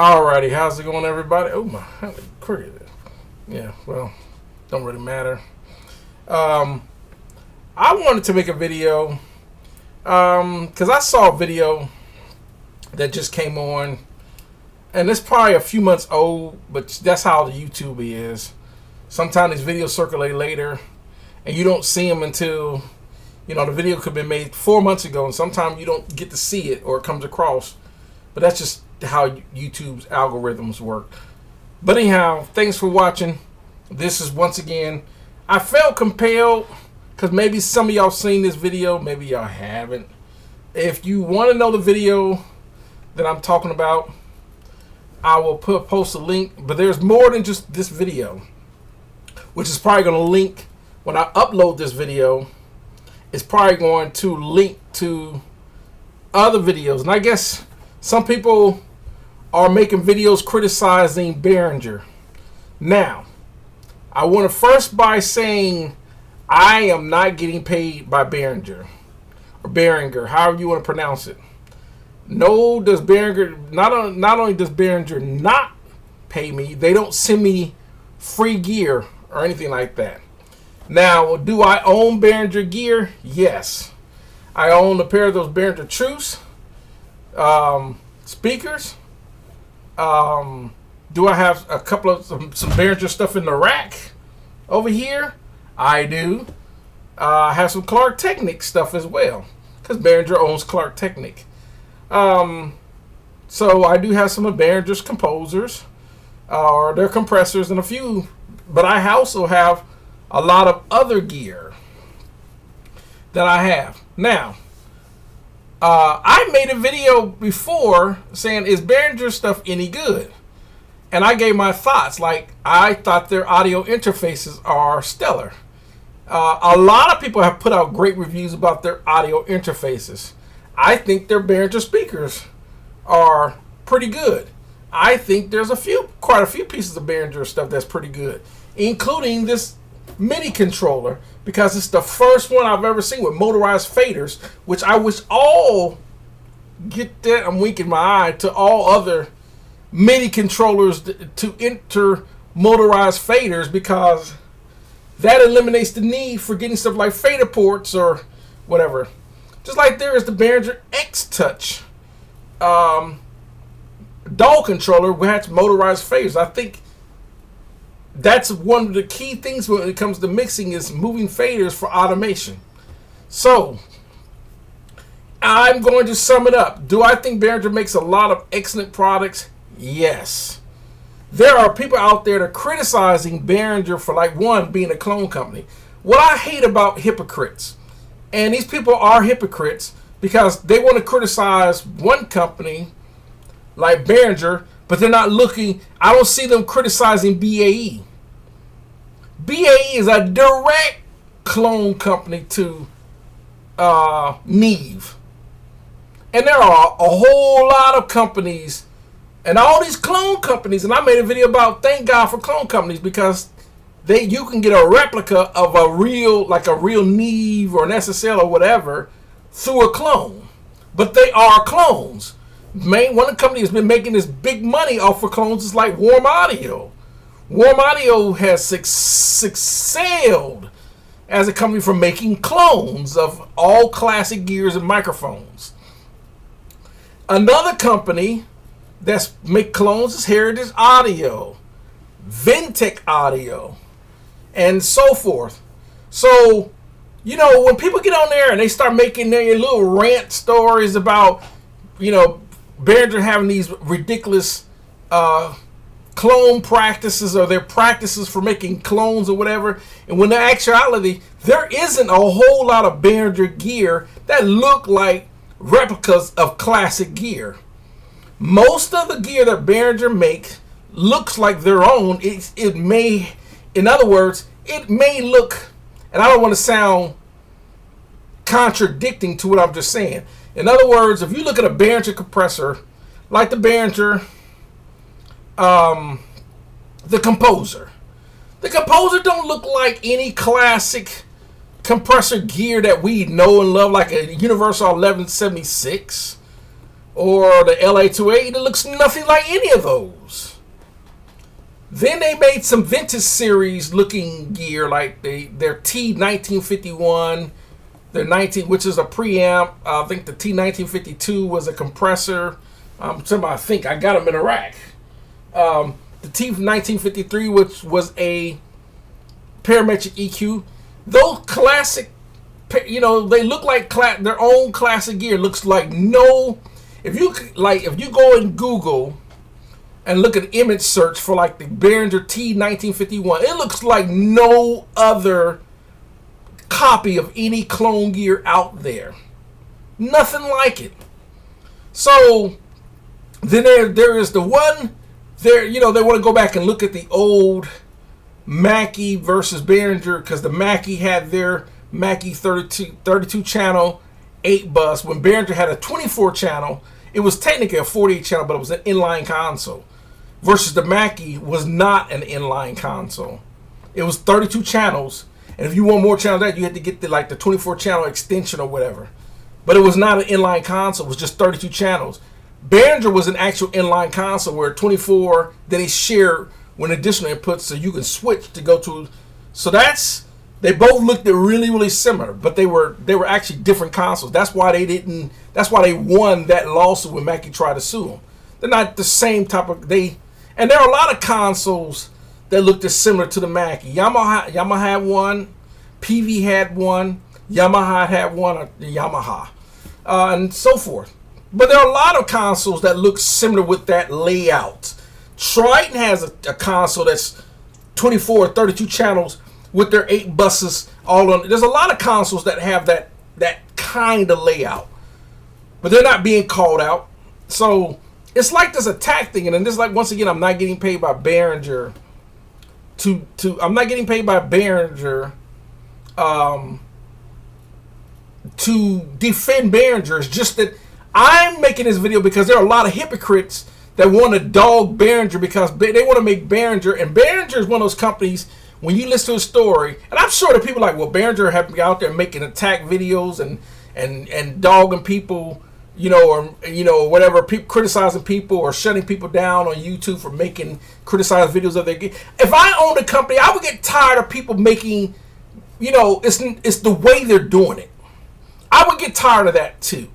Alrighty, how's it going, everybody? Oh my, how crooked. Yeah, well, don't really matter. I wanted to make a video because I saw a video that just came on, and it's probably a few months old, but that's how the YouTube is. Sometimes these videos circulate later, and you don't see them until, the video could have been made 4 months ago, and sometimes you don't get to see it or it comes across. But that's just how YouTube's algorithms work. But anyhow, thanks for watching. This is once again, I felt compelled, because maybe some of y'all seen this video, maybe y'all haven't. If you want to know the video that I'm talking about, I will post a link, but there's more than just this video, which is probably going to link when I upload this video. It's probably going to link to other videos, and I guess some people are making videos criticizing Behringer. Now, I want to first by saying I am not getting paid by Behringer, or Behringer, however you want to pronounce it. No, does Behringer, not only does Behringer not pay me, they don't send me free gear or anything like that. Now, do I own Behringer gear? Yes. I own a pair of those Behringer Truths speakers. Do I have a couple of some Behringer stuff in the rack over here? I do. I have some Clark Technic stuff as well, because Behringer owns Clark Technic. So I do have some of Behringer's composers, or their compressors, and a few. But I also have a lot of other gear that I have. Now, I made a video before saying, is Behringer stuff any good? And I gave my thoughts. Like, I thought their audio interfaces are stellar. A lot of people have put out great reviews about their audio interfaces. I think their Behringer speakers are pretty good. I think there's quite a few pieces of Behringer stuff that's pretty good, including this MIDI controller, because it's the first one I've ever seen with motorized faders, which I wish all, get that, I'm winking my eye, to all other MIDI controllers to enter motorized faders, because that eliminates the need for getting stuff like fader ports or whatever. Just like there is the Behringer X-Touch DAW controller, which has motorized faders. I think that's one of the key things when it comes to mixing, is moving faders for automation. So, I'm going to sum it up. Do I think Behringer makes a lot of excellent products? Yes. There are people out there that are criticizing Behringer for, like, one, being a clone company. What I hate about hypocrites, and these people are hypocrites because they want to criticize one company like Behringer, but they're not looking. I don't see them criticizing BAE. BAE is a direct clone company to Neve. And there are a whole lot of companies, and all these clone companies, and I made a video about, thank God for clone companies, because you can get a replica of a real, like a real Neve or an SSL or whatever, through a clone. But they are clones. One of the companies has been making this big money off of clones is like Warm Audio. Warm Audio has excelled as a company for making clones of all classic gears and microphones. Another company that's make clones is Heritage Audio, Ventec Audio, and so forth. So, when people get on there and they start making their little rant stories about, Behringer having these ridiculous clone practices, or their practices for making clones or whatever, and when in actuality there isn't a whole lot of Behringer gear that look like replicas of classic gear. Most of the gear that Behringer makes looks like their own. In other words, it may look, and I don't want to sound contradicting to what I'm just saying. In other words, if you look at a Behringer compressor, like the Behringer, the Composer don't look like any classic compressor gear that we know and love, like a Universal 1176 or the LA-280 that looks nothing like any of those. Then they made some vintage series looking gear, like their T1951, their 19, which is a preamp. I think the T1952 was a compressor. I think I got them in a rack. The T1953, which was a parametric EQ. Those classic, they look like their own classic gear. Looks like no. If you go and Google and look at image search for like the Behringer T1951, it looks like no other copy of any clone gear out there. Nothing like it. So then there is the one there, they want to go back and look at the old Mackie versus Behringer, because the Mackie had their Mackie 32 channel 8 bus when Behringer had a 24 channel. It was technically a 48 channel, but it was an inline console. Versus the Mackie was not an inline console. It was 32 channels, and if you want more channels, that you had to get the 24 channel extension or whatever. But it was not an inline console. It was just 32 channels. Behringer was an actual inline console where 24 that they shared with additional inputs, so you can switch to go to. So they both looked really, really similar, but they were actually different consoles. That's why they won that lawsuit when Mackie tried to sue them. They're not the same type of and there are a lot of consoles that looked as similar to the Mackie. Yamaha had one, PV had one, Yamaha had one, or the Yamaha, and so forth. But there are a lot of consoles that look similar with that layout. Triton has a console that's 24 or 32 channels with their 8 buses all on. There's a lot of consoles that have that kind of layout, but they're not being called out. So it's like this attack thing, and then this, like, once again, I'm not getting paid by Behringer I'm not getting paid by Behringer to defend Behringer. It's just that I'm making this video because there are a lot of hypocrites that want to dog Behringer because they want to make Behringer, and Behringer is one of those companies. When you listen to a story, and I'm sure that people like, well, Behringer have been out there making attack videos and dogging people, or whatever, criticizing people or shutting people down on YouTube for making criticized videos of their game. If I owned a company, I would get tired of people making, it's the way they're doing it. I would get tired of that too.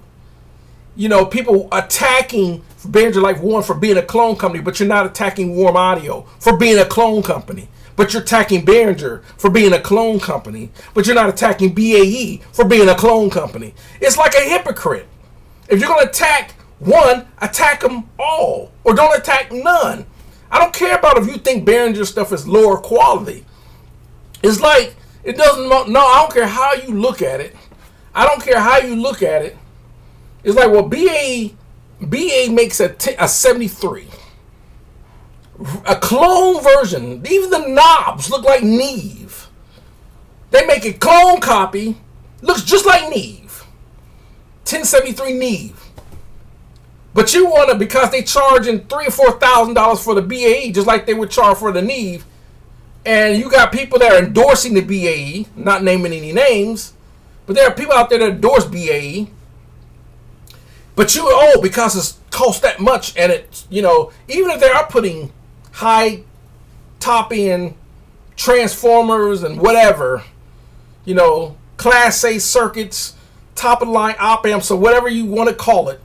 People attacking Behringer like Warm for being a clone company, but you're not attacking Warm Audio for being a clone company. But you're attacking Behringer for being a clone company. But you're not attacking BAE for being a clone company. It's like a hypocrite. If you're going to attack one, attack them all. Or don't attack none. I don't care about if you think Behringer stuff is lower quality. It's like, I don't care how you look at it. It's like, well, BAE makes a 73. A clone version. Even the knobs look like Neve. They make a clone copy. Looks just like Neve. 1073 Neve. But you want to, because they charging $3,000 or $4,000 for the BAE, just like they would charge for the Neve. And you got people that are endorsing the BAE, not naming any names, but there are people out there that endorse BAE. But because it's cost that much, and it, even if they are putting high top end transformers and whatever, Class A circuits, top of the line op amps, or whatever you want to call it,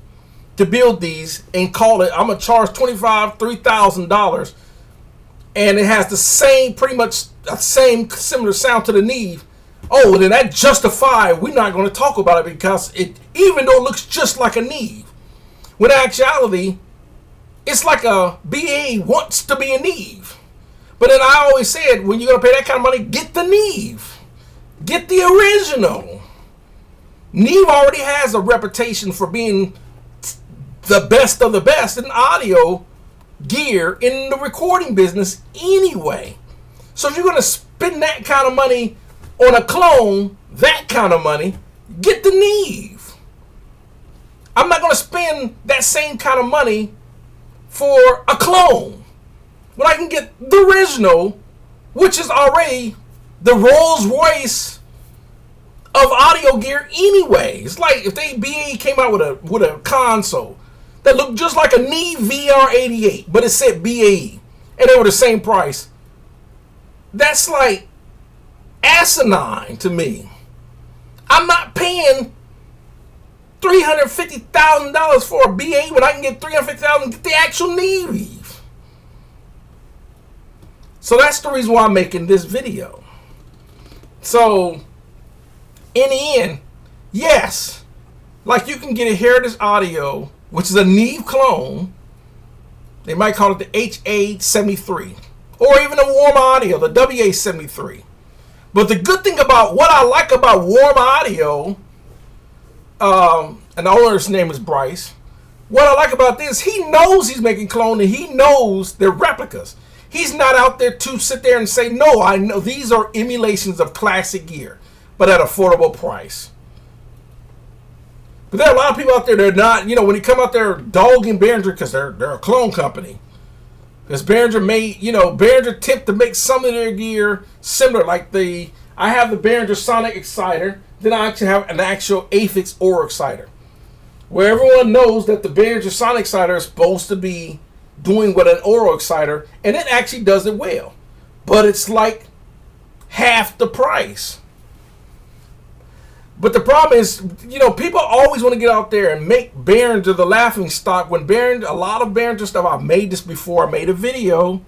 to build these, and call it, I'm gonna charge $3,000, and it has the same, pretty much the same similar sound to the Neve. Oh, then that justifies we're not going to talk about it because even though it looks just like a Neve, when in actuality, it's like a BAE wants to be a Neve. But then I always said, when you're going to pay that kind of money, get the Neve. Get the original. Neve already has a reputation for being the best of the best in audio gear in the recording business anyway. So if you're going to spend that kind of money on a clone, that kind of money, get the Neve. I'm not going to spend that same kind of money for a clone when I can get the original, which is already the Rolls Royce of audio gear anyway. It's like if BAE came out with a console, that looked just like a Neve VR88, but it said BAE, and they were the same price. That's like asinine to me. I'm not paying $350,000 for a BAE when I can get $350,000 and get the actual Neve. So that's the reason why I'm making this video. So in the end, yes, like you can get a Heritage Audio, which is a Neve clone. They might call it the HA73, or even a Warm Audio, the WA73. But the good thing about what I like about Warm Audio, and the owner's name is Bryce. What I like about this, he knows he's making clone and he knows they're replicas. He's not out there to sit there and say, no, I know these are emulations of classic gear, but at affordable price. But there are a lot of people out there that are not, when you come out there dogging Behringer because they're a clone company. Because Behringer made, Behringer tipped to make some of their gear similar. Like I have the Behringer Sonic Exciter, then I actually have an actual Aphix Oro Exciter. Where everyone knows that the Behringer Sonic Exciter is supposed to be doing what an Oro Exciter, and it actually does it well. But it's like half the price. But the problem is, people always want to get out there and make Behringer the laughing stock. When a lot of Behringer stuff, I've made this before. I made a video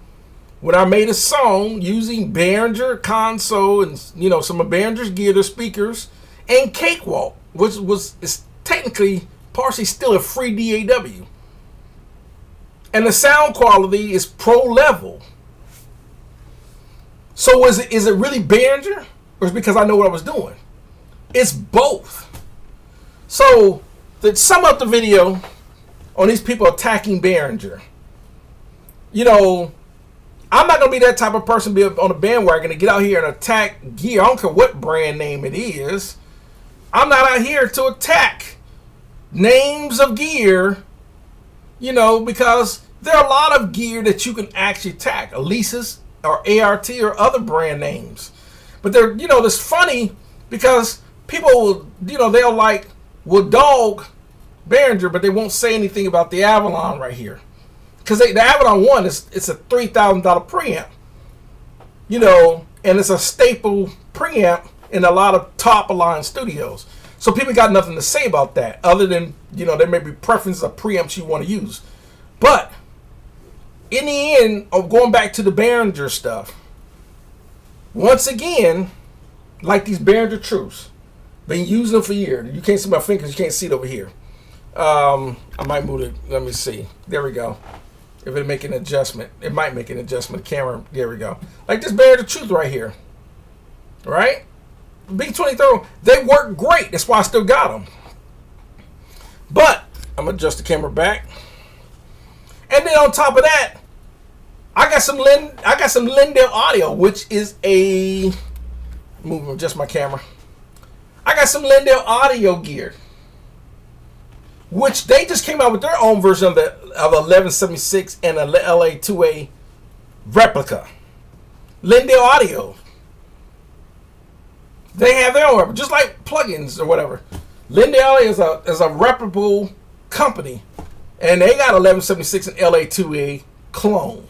when I made a song using Behringer console and some of Behringer's gear, their speakers, and Cakewalk, which is technically partially still a free DAW. And the sound quality is pro level. So is it really Behringer, or is it because I know what I was doing? It's both. So to sum up the video on these people attacking Behringer, I'm not going to be that type of person to be on a bandwagon to get out here and attack gear. I don't care what brand name it is. I'm not out here to attack names of gear, because there are a lot of gear that you can actually attack. Elisa's or ART or other brand names. But they're, it's funny because people will dog Behringer, but they won't say anything about the Avalon right here. Because the Avalon 1, it's a $3,000 preamp. And it's a staple preamp in a lot of top-of-line studios. So people got nothing to say about that, other than, there may be preferences of preamps you want to use. But in the end, of going back to the Behringer stuff, once again, like these Behringer Truths, been using them for years. You can't see my fingers. You can't see it over here. I might move it. Let me see. There we go. If it make an adjustment, it might make an adjustment. Camera. There we go. Like this Behringer Truth right here. Right? B23. They work great. That's why I still got them. But I'm gonna adjust the camera back. And then on top of that, I got some Lindell Audio, which is a adjust my camera. I got some Lindell Audio gear, which they just came out with their own version of the 1176 and a LA2A replica. Lindell Audio. They have their own, just like plugins or whatever. Lindell is a reputable company, and they got 1176 and LA2A clone,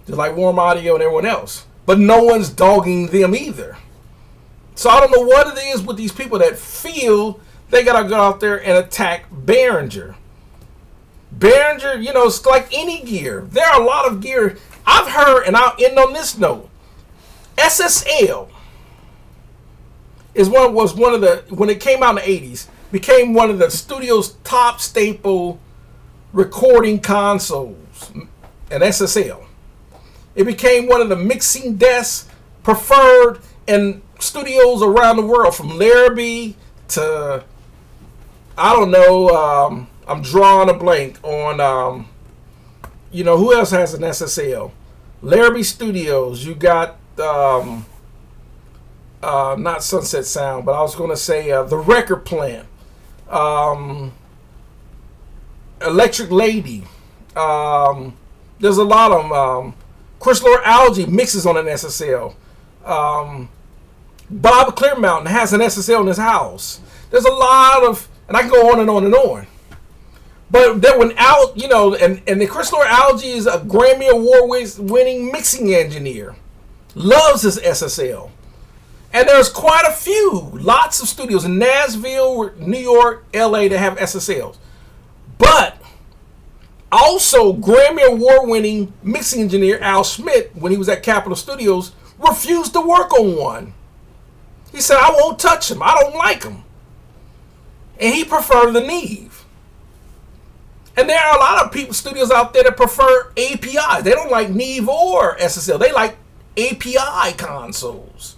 just like Warm Audio and everyone else. But no one's dogging them either. So I don't know what it is with these people that feel they gotta go out there and attack Behringer. Behringer, it's like any gear. There are a lot of gear I've heard, and I'll end on this note. SSL was one of the, when it came out in the 80s, became one of the studio's top staple recording consoles, an SSL. It became one of the mixing desks preferred in studios around the world, from Larrabee to, I don't know, I'm drawing a blank on, who else has an SSL? Larrabee Studios. You got, not Sunset Sound, but I was going to say the Record Plant, Electric Lady. There's a lot of them. Chris Lord Algae mixes on an SSL. Bob Clearmountain has an SSL in his house. There's a lot of, and I can go on and on and on. But then when and the Chris Lord Algae is a Grammy Award winning mixing engineer, loves his SSL. And there's quite a few, lots of studios in Nashville, New York, LA that have SSLs. But also Grammy Award winning mixing engineer Al Schmidt, when he was at Capitol Studios, refused to work on one. He said, I won't touch him. I don't like him. And he preferred the Neve. And there are a lot of people, studios out there that prefer API. They don't like Neve or SSL. They like API consoles.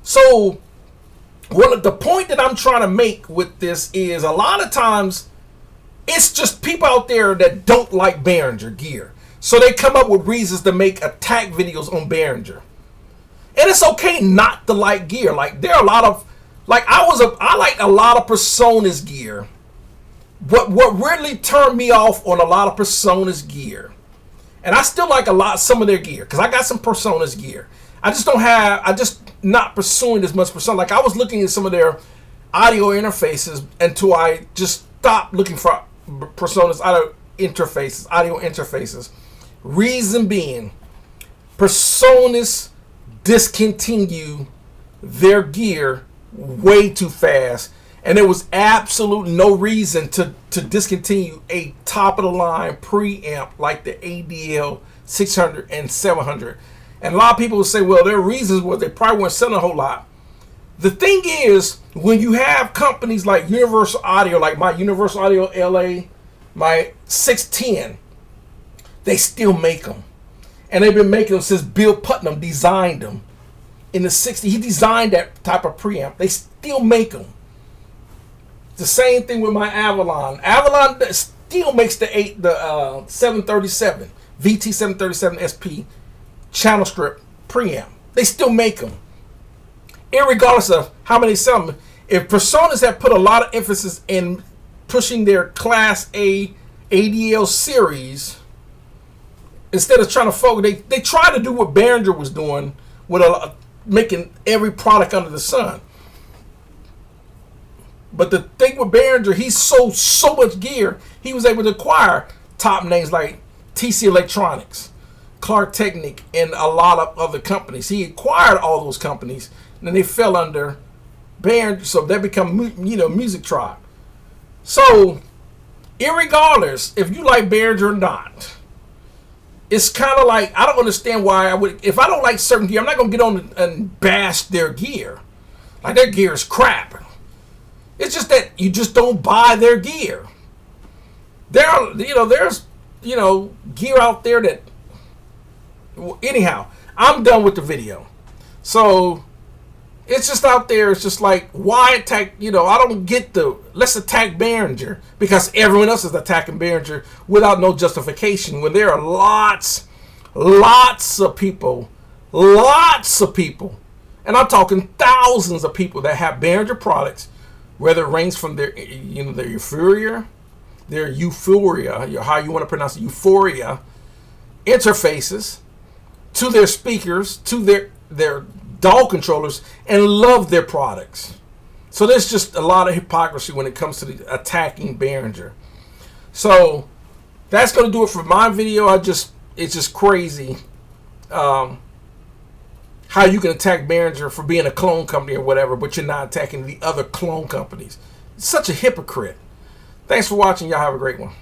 So, the point that I'm trying to make with this is a lot of times it's just people out there that don't like Behringer gear. So they come up with reasons to make attack videos on Behringer. And it's okay not to like gear. Like there are a lot of, like I like a lot of Personas gear. What really turned me off on a lot of Personas gear, and I still like some of their gear because I got some Personas gear. I just not pursuing as much Persona. Like I was looking at some of their audio interfaces until I just stopped looking for Personas audio interfaces. Reason being, Personas discontinue their gear way too fast, and there was absolutely no reason to discontinue a top of the line preamp like the ADL 600 and 700. And a lot of people will say, well, their reasons was they probably weren't selling a whole lot. The thing is, when you have companies like Universal Audio, like my Universal Audio LA, my 610, they still make them. And they've been making them since Bill Putnam designed them in the 60s. He designed that type of preamp. They still make them. The same thing with my Avalon. Avalon still makes the 737, VT737 SP channel strip preamp. They still make them. Irregardless of how many sell them. If Personas have put a lot of emphasis in pushing their Class A ADL series, instead of trying to focus, they try to do what Behringer was doing with making every product under the sun. But the thing with Behringer, he sold so much gear, he was able to acquire top names like TC Electronics, Clark Technic, and a lot of other companies. He acquired all those companies, and then they fell under Behringer, so they become, Music Tribe. So, irregardless if you like Behringer or not, it's kind of like, I don't understand why I would, if I don't like certain gear, I'm not going to get on and bash their gear. Like, their gear is crap. It's just that you just don't buy their gear. There's gear out there that, anyhow, I'm done with the video. So, it's just out there. It's just like, why attack, I don't get let's attack Behringer because everyone else is attacking Behringer without no justification, when there are lots of people, and I'm talking thousands of people that have Behringer products, whether it ranges from their Euphoria, how you want to pronounce it, Euphoria interfaces, to their speakers, to their DAW controllers, and love their products. So there's just a lot of hypocrisy when it comes to the attacking Behringer. So that's going to do it for my video. It's just crazy how you can attack Behringer for being a clone company or whatever, but you're not attacking the other clone companies. It's such a hypocrite. Thanks for watching. Y'all have a great one.